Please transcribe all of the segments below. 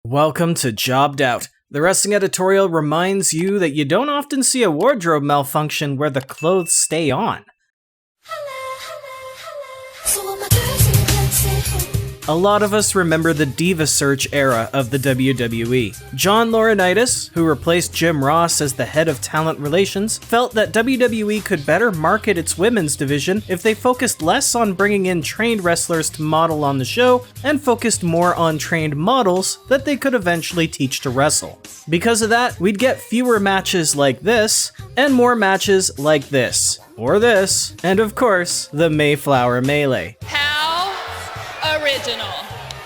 Welcome to Jobbed Out. The wrestling editorial reminds you that you don't often see a wardrobe malfunction where the clothes stay on. A lot of us remember the Diva Search era of the WWE. John Laurinaitis, who replaced Jim Ross as the head of talent relations, felt that WWE could better market its women's division if they focused less on bringing in trained wrestlers to model on the show and focused more on trained models that they could eventually teach to wrestle. Because of that, we'd get fewer matches like this, and more matches like this, or this, and of course, the Mayflower Melee. Original.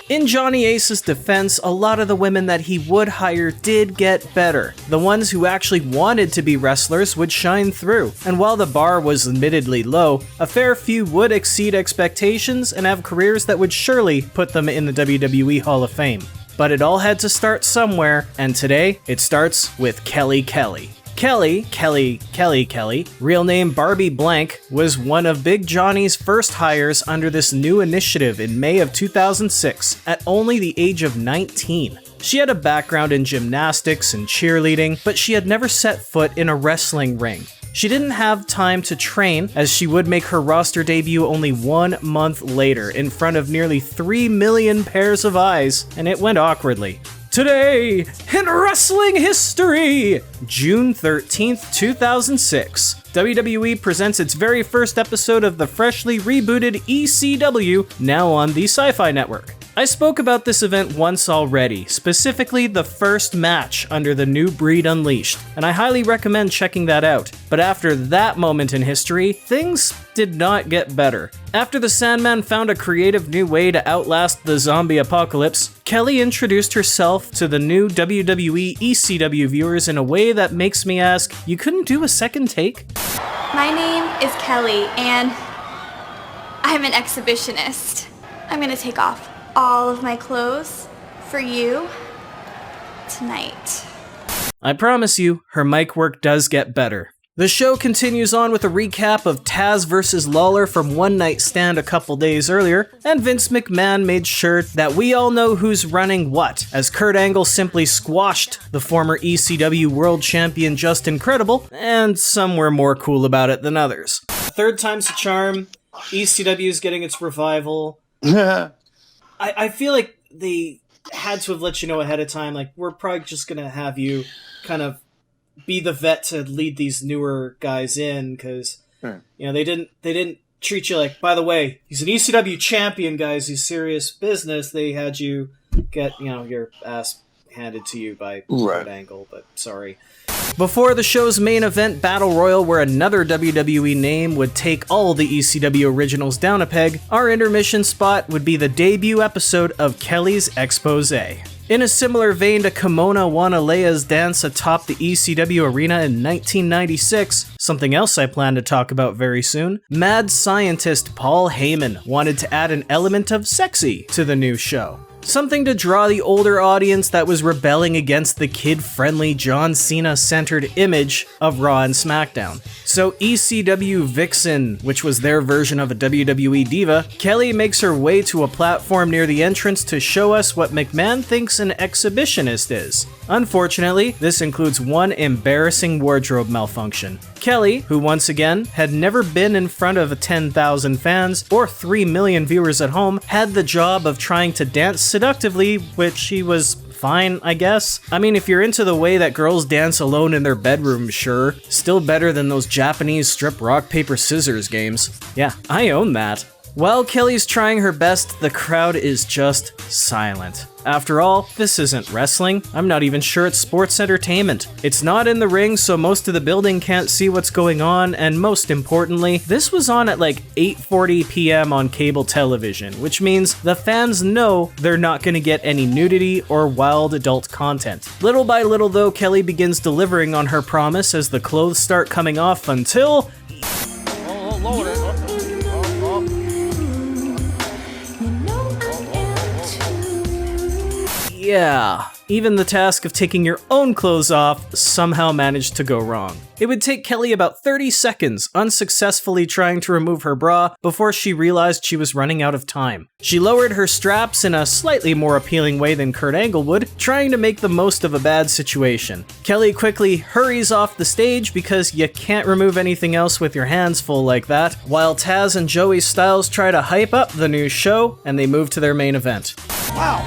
In Johnny Ace's defense, a lot of the women that he would hire did get better. The ones who actually wanted to be wrestlers would shine through, and while the bar was admittedly low, a fair few would exceed expectations and have careers that would surely put them in the WWE Hall of Fame. But it all had to start somewhere, and today, it starts with Kelly Kelly. Kelly, real name Barbie Blank, was one of Big Johnny's first hires under this new initiative in May of 2006, at only the age of 19. She had a background in gymnastics and cheerleading, but she had never set foot in a wrestling ring. She didn't have time to train, as she would make her roster debut only 1 month later in front of nearly 3 million pairs of eyes, and it went awkwardly. Today, in wrestling history! June 13th, 2006. WWE presents its very first episode of the freshly rebooted ECW, now on the Syfy network. I spoke about this event once already, specifically the first match under the New Breed Unleashed, and I highly recommend checking that out. But after that moment in history, things did not get better. After the Sandman found a creative new way to outlast the zombie apocalypse, Kelly introduced herself to the new WWE ECW viewers in a way that makes me ask, you couldn't do a second take? My name is Kelly, and I'm an exhibitionist. I'm gonna take off all of my clothes for you tonight. I promise you, her mic work does get better. The show continues on with a recap of Taz vs. Lawler from One Night Stand a couple days earlier, and Vince McMahon made sure that we all know who's running what, as Kurt Angle simply squashed the former ECW World Champion Just Incredible, and some were more cool about it than others. Third time's a charm, ECW is getting its revival. I feel like they had to have let you know ahead of time, like, we're probably just gonna have you kind of be the vet to lead these newer guys in, because you know they didn't treat you like, by the way, he's an ECW champion, guys, he's serious business. They had you get, you know, your ass handed to you by Kurt Angle, but sorry. Before the show's main event Battle Royal, where another WWE name would take all the ECW originals down a peg, our intermission spot would be the debut episode of Kelly's Exposé. In a similar vein to Kimona Wanalea's dance atop the ECW arena in 1996, something else I plan to talk about very soon, mad scientist Paul Heyman wanted to add an element of sexy to the new show. Something to draw the older audience that was rebelling against the kid-friendly John Cena-centered image of Raw and SmackDown. So ECW Vixen, which was their version of a WWE diva, Kelly makes her way to a platform near the entrance to show us what McMahon thinks an exhibitionist is. Unfortunately, this includes one embarrassing wardrobe malfunction. Kelly, who once again had never been in front of 10,000 fans or 3 million viewers at home, had the job of trying to dance seductively, which she was fine, I guess. I mean, if you're into the way that girls dance alone in their bedroom, sure. Still better than those Japanese strip rock, paper, scissors games. Yeah, I own that. While Kelly's trying her best, the crowd is just silent. After all, this isn't wrestling. I'm not even sure it's sports entertainment. It's not in the ring, so most of the building can't see what's going on, and most importantly, this was on at like 8:40 p.m. on cable television, which means the fans know they're not going to get any nudity or wild adult content. Little by little though, Kelly begins delivering on her promise as the clothes start coming off until... Yeah, even the task of taking your own clothes off somehow managed to go wrong. It would take Kelly about 30 seconds unsuccessfully trying to remove her bra before she realized she was running out of time. She lowered her straps in a slightly more appealing way than Kurt Angle would, trying to make the most of a bad situation. Kelly quickly hurries off the stage because you can't remove anything else with your hands full like that, while Taz and Joey Styles try to hype up the new show and they move to their main event. Wow,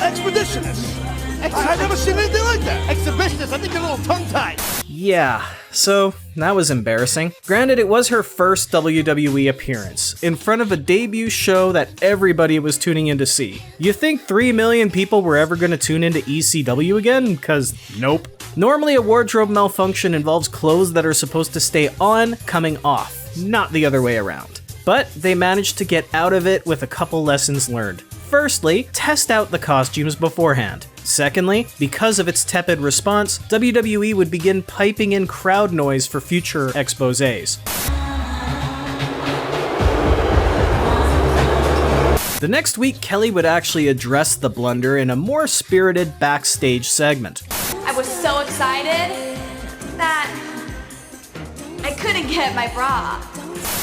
expeditionist. I've never seen anything like that. Exhibitionist, I think you're a little tongue-tied. Yeah, so that was embarrassing. Granted, it was her first WWE appearance, in front of a debut show that everybody was tuning in to see. You think 3 million people were ever going to tune into ECW again? Cause nope. Normally a wardrobe malfunction involves clothes that are supposed to stay on, coming off, not the other way around. But they managed to get out of it with a couple lessons learned. Firstly, test out the costumes beforehand. Secondly, because of its tepid response, WWE would begin piping in crowd noise for future exposés. The next week, Kelly would actually address the blunder in a more spirited backstage segment. I was so excited that I couldn't get my bra.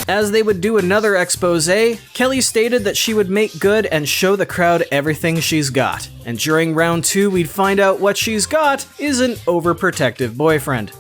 As they would do another exposé, Kelly stated that she would make good and show the crowd everything she's got. And during round 2, we'd find out what she's got is an overprotective boyfriend.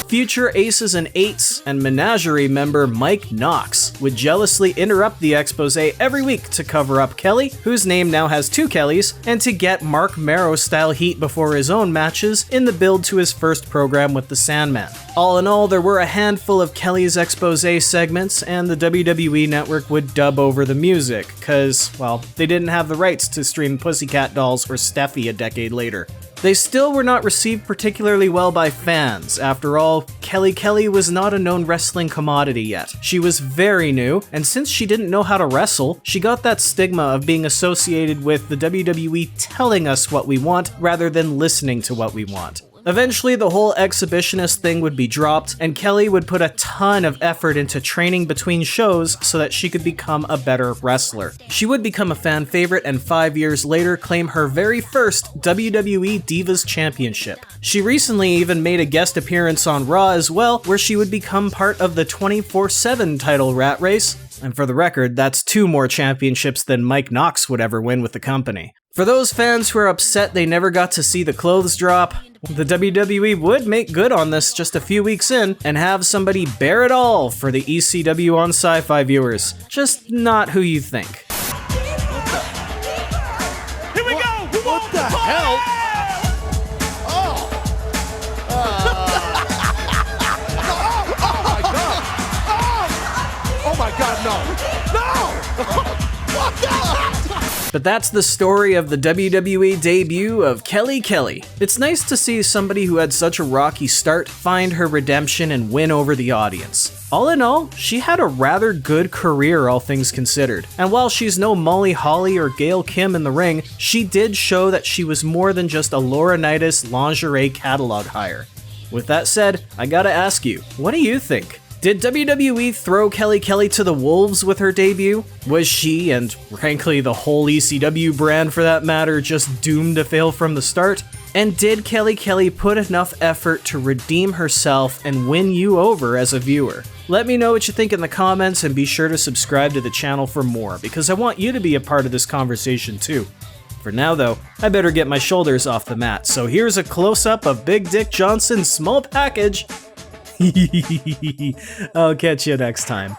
Future Aces and Eights and Menagerie member Mike Knox would jealously interrupt the exposé every week to cover up Kelly, whose name now has 2 Kellys, and to get Mark Marrow-style heat before his own matches in the build to his first program with the Sandman. All in all, there were a handful of Kelly's exposé segments, and the WWE Network would dub over the music, cause, well, they didn't have the rights to stream Pussycat Dolls or Syfy a decade later. They still were not received particularly well by fans. After all, Kelly was not a known wrestling commodity yet. She was very new, and since she didn't know how to wrestle, she got that stigma of being associated with the WWE telling us what we want rather than listening to what we want. Eventually, the whole exhibitionist thing would be dropped, and Kelly would put a ton of effort into training between shows so that she could become a better wrestler. She would become a fan favorite and 5 years later claim her very first WWE Divas Championship. She recently even made a guest appearance on Raw as well, where she would become part of the 24/7 title rat race. And for the record, that's 2 more championships than Mike Knox would ever win with the company. For those fans who are upset they never got to see the clothes drop, the WWE would make good on this just a few weeks in and have somebody bear it all for the ECW on Syfy viewers. Just not who you think. Here we go! What the hell? Oh! Oh my god, no! No! What the hell? But that's the story of the WWE debut of Kelly Kelly. It's nice to see somebody who had such a rocky start find her redemption and win over the audience. All in all, she had a rather good career, all things considered. And while she's no Molly Holly or Gail Kim in the ring, she did show that she was more than just a Laurinaitis lingerie catalog hire. With that said, I gotta ask you, what do you think? Did WWE throw Kelly Kelly to the wolves with her debut? Was she, and frankly the whole ECW brand for that matter, just doomed to fail from the start? And did Kelly Kelly put enough effort to redeem herself and win you over as a viewer? Let me know what you think in the comments and be sure to subscribe to the channel for more, because I want you to be a part of this conversation too. For now though, I better get my shoulders off the mat, so here's a close-up of Big Dick Johnson's small package. I'll catch you next time.